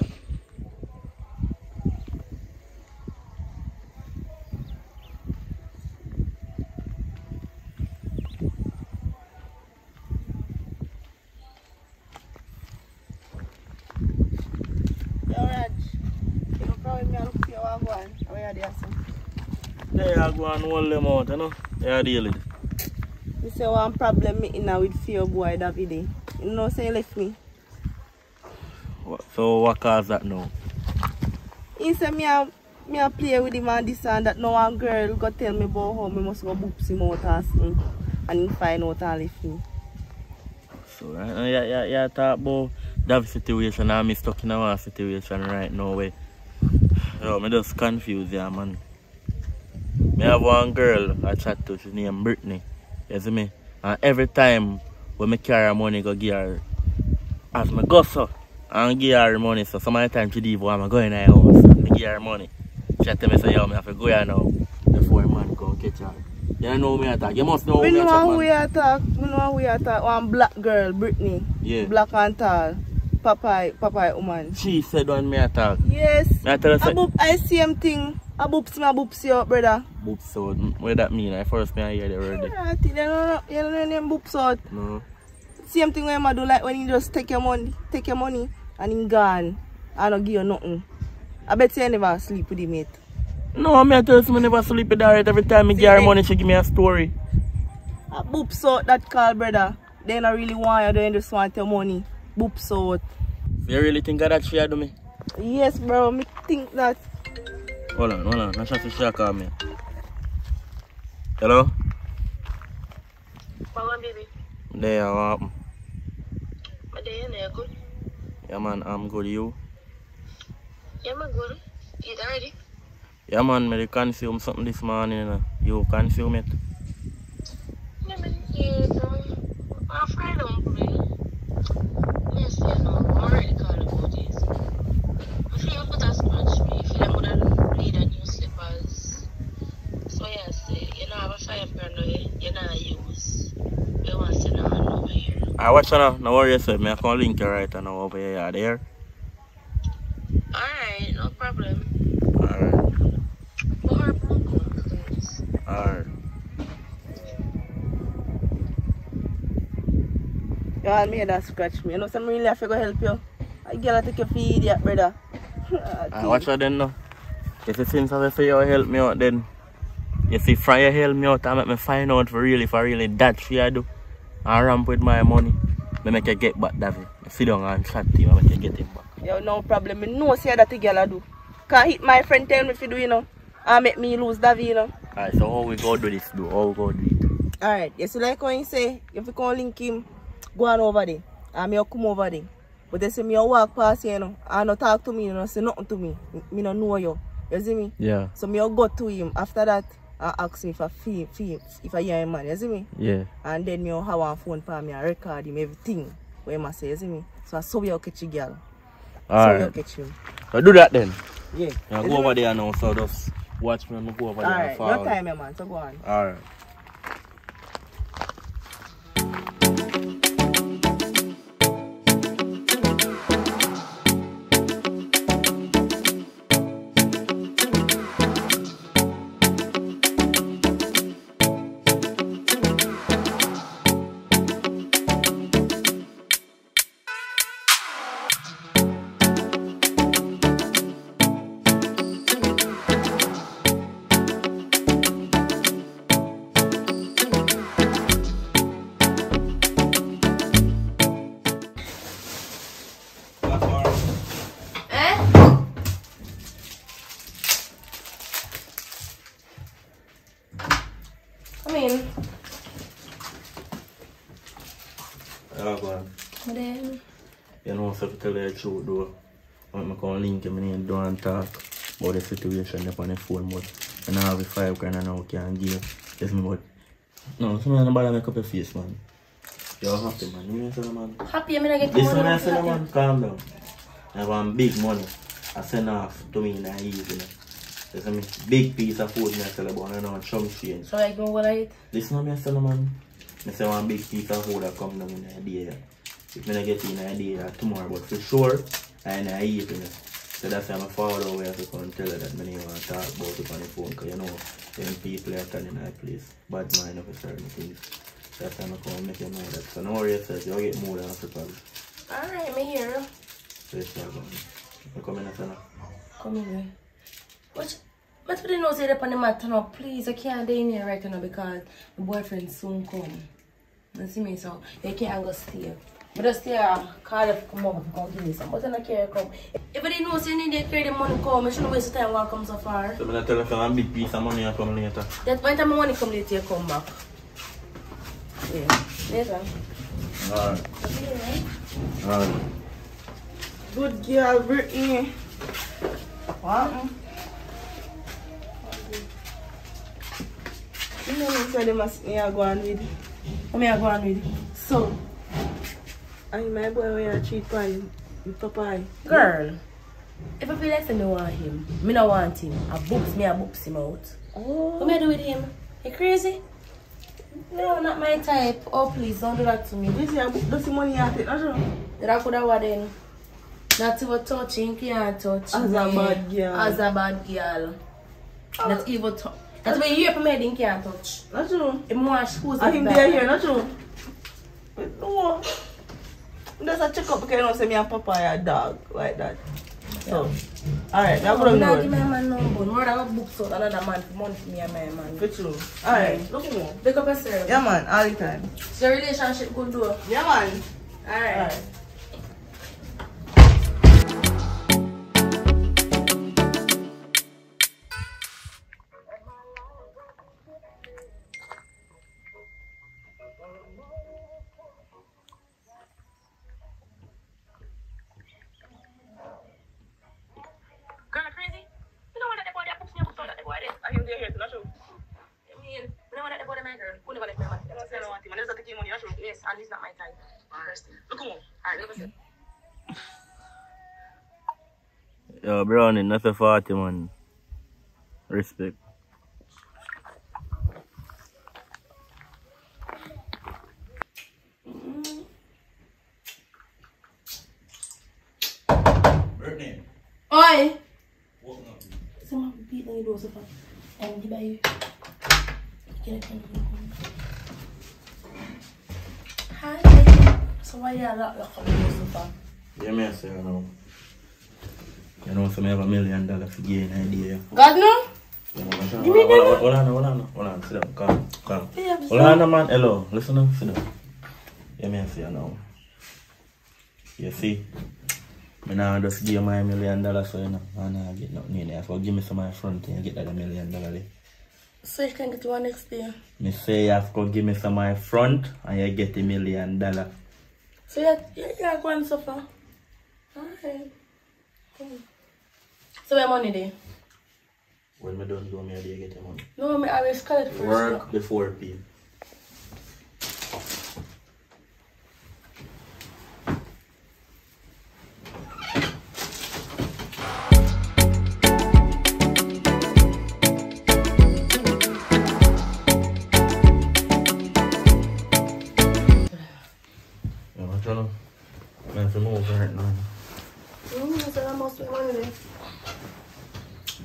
They are going to hold them out, you know? They are dealing. You say one problem me now with fear boy Davide. You know say he left me. So what caused that now? He said me a play with him and this and that. Now one girl go tell me about how me must go boops him out and he find out and left me. So right now you talk about that situation and I'm stuck in a one situation right now where I'm just confused, yeah, man. I have one girl I chat to, she's named Brittany. You see me? And every time when I carry money go give her, as I go so and give her money, so some of the time she leave while I'm going in her house, I give her money. She tell me say, yo, I have to go here now before a man go catch her. You know who I talk? You must know who I talk, man. We know who I talk. One black girl, Brittany. Yeah. Black and tall. Papaya woman. She said when me attack. Yes. I tell her I see him thing. I boops you up, brother. Boops out. What that mean? I first me I hear the word. I think you don't know them boops out. No. Same thing when I do like when you just take your money and he gone. I don't give you nothing. I bet you never sleep with him, mate. No, I tell you I never sleep with her. Every time I give her money, she give me a story. I boops out that call, brother. They don't really want you, they just want your money. Boops out. You really think that she do me? Yes, bro, me think that. Hold on. Let's have to share call me. Hello? What one, baby? There, what happened? My day in there, good? Yeah, man, I'm good. You? Yeah, man, good. Eat already? Yeah, man, I consume something this morning. You know. You consume it? Yeah, man, I'm afraid of me. Yes, you know, I'm already calling about this. I feel you put a scratch me. I feel like I'm going to need a new slippers. So, yes, you know, I have a 5 grand you know, I use. You want to sit down over here. I watch now. No worry yourself. I can link you right now over here. Are there? Alright, no problem. Alright. More please. Alright. You want me that scratch me. You know, some really have to go help you. I gotta take your feed, yeah, brother. I watch her then now. If you since I say you help me out then. You see, from you help me out, I make me find out for really that shit I do. I ramp with my money. I make you get back, David. Sit down and chat to him, I make you get him back. Yo, no problem. I know say that the girl I do. Can't hit my friend tell me if you do, you know. And make me lose David, you know. Alright, so how we go do this, How we go do it? Alright, you see like when you say, if you can link him, go on over there. And me come over there. But they say me walk past you, you know, and not talk to me, you know, say nothing to me. Me don't know you. You see me? Yeah. So me go to him. After that, I ask him if I hear him, man. You see me? Yeah. And then me have a phone for me and record him everything. What him say, you see me? So I saw you catch a girl. Alright. So you catch him. So do that then. Yeah. Now go over there now, so just watch me and go over there and Alright, no time, man. So go on. Alright. Come in. Yeah, go on. Then. You know, so to tell you the truth though. I'm going to link him and don't talk about the situation up on the phone, but I now have a 5 grand and now can give. Yes, me, but no, some man nobody make up your face, man. You're happy, man. You know, man. Happy, I mean, I get This money. one I say, man, calm down. I want big money. I send off to me in the evening. There's a big piece of food I tell about and I want chunk change. So I go what I eat? Listen to me, I say, man. I say one big piece of food that come down in the day. If I get in the day tomorrow, but for sure, I eat it. So that's why I'm forward over here to come and tell her that I don't want to talk about it on the phone, because you know, them people are standing in that place. Bad mind of a certain things. That's why I'm going to make you know that. So no worry yourself, you'll get more than Africa. Alright, me here. So it's not going. You come in and say no. Come in. But we didn't know say that on the matter now. Please, I can't stay in here right now because my boyfriend soon come. You see me, so you can't go stay. But just stay call if come over to come give me some. But I don't care come. If I didn't know say you need to carry the money come, I shouldn't waste the time while I come so far. So I'm going to tell you one big piece of money and come later. That by the time my money come later, you come back. Yeah, later. Alright. Okay, Alright. Good girl, Brittany. What? You know me say they must me go on with. What me I go on with? So, I my boy when you treat pie, you papa. Girl, if I feel like I don't want him, me don't want him. I books him out. Oh. What me I do with him? You crazy? No, not my type. Oh please, don't do that to me. This year, does the money you take? Not sure. That could have what then? Not even touching, can't touch. As a bad girl. As a bad girl. Not even touch. That's why you have made him can't touch. Not true. Him wash who's I him there here, not true. But no. Just a check up because you don't say me and papa are a dog like that. So, alright, I'm going to know. Give my man number. More than a book so another man for money for me and my man. For true. Alright, look more. Pick up yourself. Yeah man, all the time. So your relationship good though? Yeah man. Alright. Yes, and he's not my type. Look at him. Alright, let me see. Yo, Brownie, not a 40 man. Respect. Brittany. Oi! Someone beat the door so far. And you buy you. Get a pen. Hi. So why you lock up the door so far? Yeah, me I say, you know. You know, so I have $1 million to gain an idea. God no? You know, hold on, sit down, calm. Hold on, man, hello, listen up, sit down. Yeah, me I say, you know. You see, I now just give my $1 million, so you know, I don't get nothing in there. So give me some of my front and you get that $1 million there. So you can get one next day? Me say you have to give me some of my front and you get $1 million. So you're going so far? Alright. So where money there? When me don't do me, I get your money. No, I will call it first. Work no? before pay. I have to move right now. So I must be money there.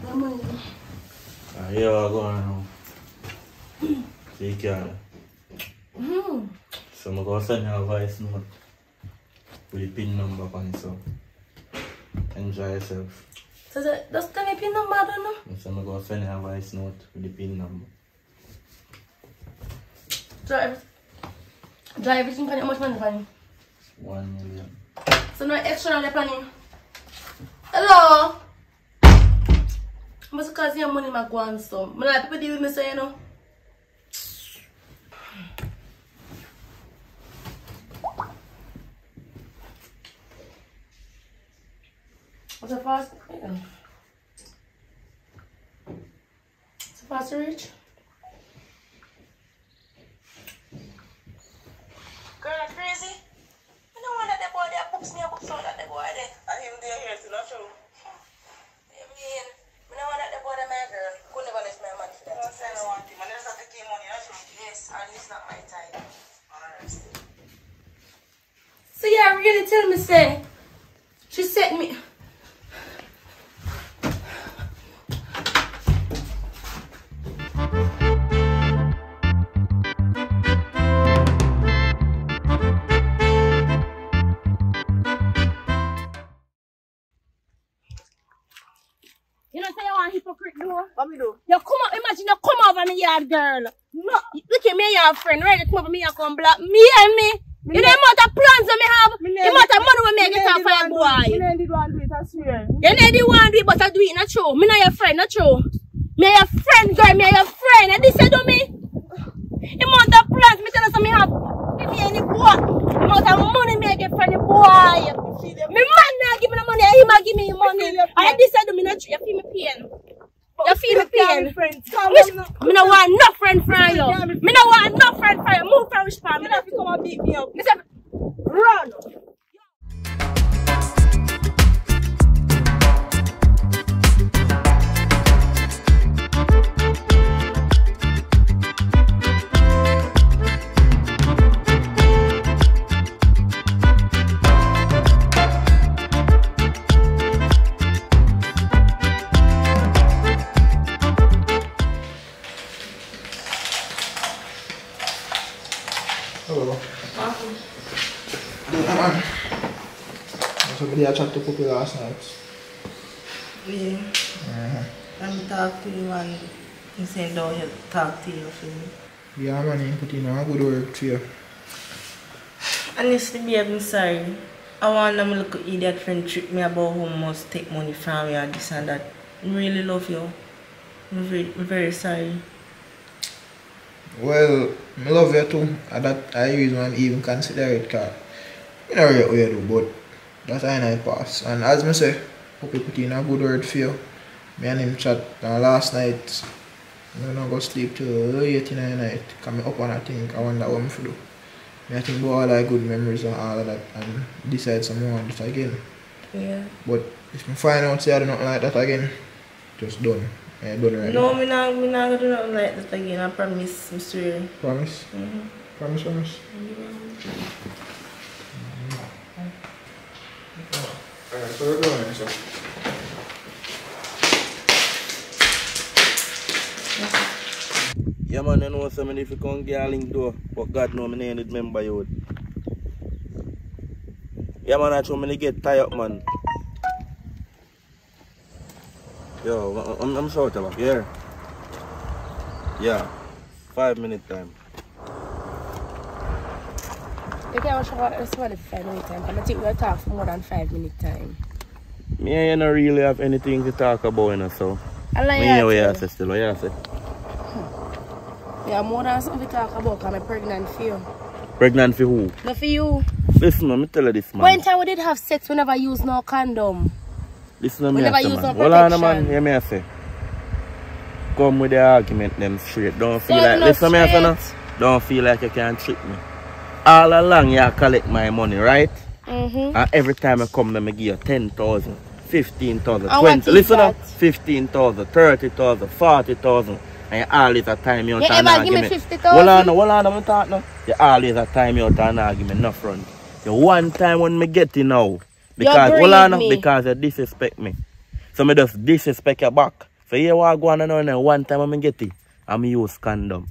No money there. Here I go now. Take care. So I'm going to send you a voice note with the PIN number on it, so enjoy yourself. So just tell me PIN number, I don't know. So I'm going to send you a voice note with the PIN number. So everything can how much money can you? 1 million. So no extra on the planning. Hello? I must cause your money my go on so. I like people deal with me so you know. What's a fast? Yeah. It's a fast to reach. Girl, crazy? You know what that boy there books me a book so that the boy there. And him there here to not true. I mean, I know that the boy there my girl. Could never left my man for that. I say I want him. And there's not the key money, not true. Yes, and it's not my time. Alright. So yeah, really tell me say she sent me. You know, say you want hypocrite, do? What me do? You come up, imagine you come over me yard, girl. No, look at me, your friend, ready to come over me, you come block me and me. You know the amount of plans that me have, the amount of money we make get off for your boy. You know the one do it, I swear. You know the one do it, but I do it, not true. Me not your friend, not true. Me your friend, girl, me your friend. And this you do me? The amount of plans, me tell us me have. Give me any boy. The amount of money me get from the boy. Me man not give me the money, and him a give me the money. And this you do me, not true. You feel me pain? You feel me pain? Me no want no friend from you. Me no want no friend from you. Move from which part? Me not come and beat me up. Me say, run. Hello. Man. Somebody I chat to Puppy last night. Yeah. Let me talk to you and he said down here talk to you for me. Yeah man, he put in a good work to you. Honestly, babe, I'm sorry. I want them to look at idiot friend trick me about who must take money from me or this and that. I really love you. I'm very sorry. Well, I love you too. And that I even consider it because I don't know what you do, but that's how I pass. And as I say, Puppy put in a good word for you. Me and him chat last night. I don't go sleep till late in the night. Come up and I think I wonder what I'm to do. I think about all the good memories and all of that and decide some more on this again. Yeah. But if I find out say I do nothing like that again, just done. I done right No, now. I'm not going to do nothing like that again. I promise, I swear. Promise? Promise, promise. Alright, so we're going so. Yeah man, you know something if you can't get a link door, but God know me need member you. Yeah man, I try me to get tired up man. Yo, I'm short about here. Yeah. 5 minute time. You can't show us for the 5 minute time. I think we'll talk for more than 5 minute time. Me and you don't really have anything to talk about, you know, so. I like me and you say still, what you say? Yeah, more than something to talk about because I'm pregnant for you. Pregnant for who? Not for you. Listen, let me tell you this, man. One time we did have sex, we never used no condom. Listen to me, we never after, use man. no Hold protection. on, man. Hear me, I say. Come with the argument, them straight. Don't feel like, listen to me, after, no? Don't feel like you can trick me. All along, you collect my money, right? And every time I come, I give you 10,000, 15,000, 20. Listen up, 15,000, 30,000, 40,000. And you always a time you out an argument. You ever give me 50,000? Hold on, I'm talking now. You always a time you out an argument, no front. You one time when me get it now. Because, hold on, because you disrespect me. So me just disrespect your back. So you want to go on and one time when me get it, I'm use condom.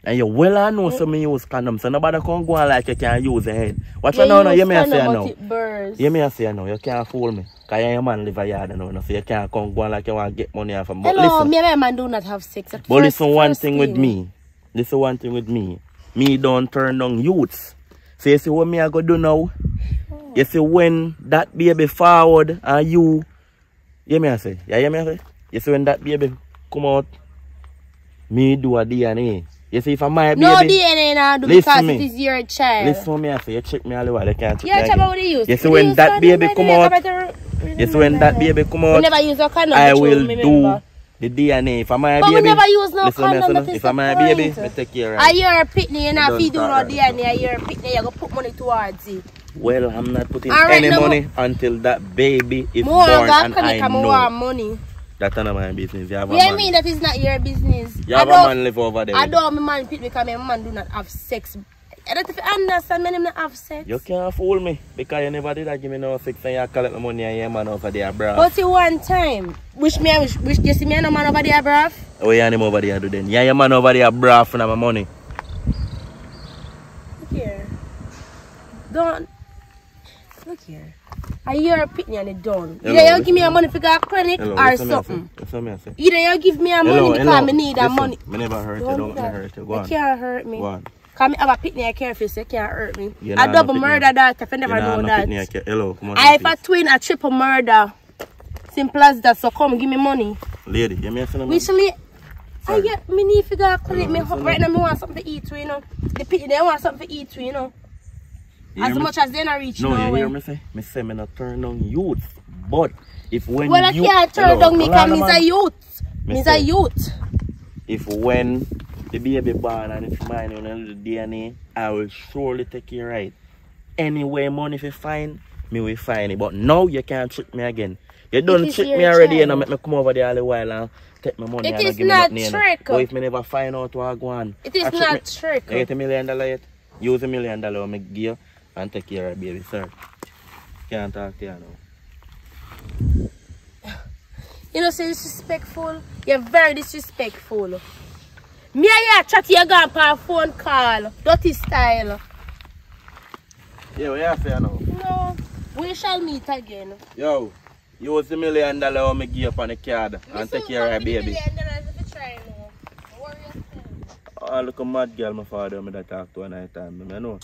And you well know so me use condom. So nobody can go on like you can use your head. Watch you now, you may say now. You may say now, you can't fool me. Because your man live a yard now, so you can't come go on like you want to get money off him. But hello, listen, me and my man do not have sex. But listen one thing with me. Listen one thing with me. Me don't turn down youths. So you see what me I go do now? You see when that baby forward and you hear me I say? You hear me I say? You see when that baby come out, me do a DNA. You see if I my baby. No DNA now do because it is your child. Listen to me I say, you check me all the while, you can't check me yeah, again. About the use. You see when that baby come out, Yes, when that baby come out, we never use a condom. I will do the DNA. If I'm a but baby, we never use no listen, condom. listen, if I'm a baby, I take care of I it. hear a pitney, you know, if you do no Right. DNA, I hear a pitney, you go put money towards it. Well, I'm not putting Alright, any no money until that baby is More born and I more know. money. That's none of my business. You have a Yeah, I man. mean that is not your business. You have a man live over there. I don't my man pit because my man do not have sex. I don't if you understand, man, him not have sex. You can't fool me because you never did that give me no sex and you collect my money and your man over there, bruh. But the one time, wish you see me and no man over there, bruv? Oh, yeah, him over there do then. Yeah, your man over there, bruh, for my money. Look here. Don't. Look here. I hear a pitney and it done. Either you give me a money for a clinic or something. Either you give me a money because I need that money. I never hurt you, don't hurt you. Go on. You can't hurt me. Go on. Because I have a pitney I care for, so you can't hurt me. You I double murder that if I never know that. Hello, come on. I have a twin, a triple murder. Simple as that, so come give me money. Lady, you may say Recently, I get me need to go collect me right now. I want something to eat, you know. The pitney, they want something to eat, you know. As much as they not reach no, nowhere. You hear me say? Me say me not turn down youth. But if when well, I can't turn down me because I'm a youth. I'm a youth. If when the baby born and it's mine on the DNA, I will surely take it right. Anyway, money if you find, me will find it. But now you can't trick me again. You don't trick me already and make me come over there all the while and take my money it and is give not me trick. But if me never find out what I go on. It is not trick. You get $1 million yet? Use $1 million I give you and take care of baby, sir. Can't talk to you now. You know, so disrespectful. You're very disrespectful. Me and you chat you gone for a phone call. Dirty style. Yeah, what you say now? No, we shall meet again. Yo, use $1 million I give you on the card and take care of baby. Oh, look a mad girl my father me that talk to one night time, I know.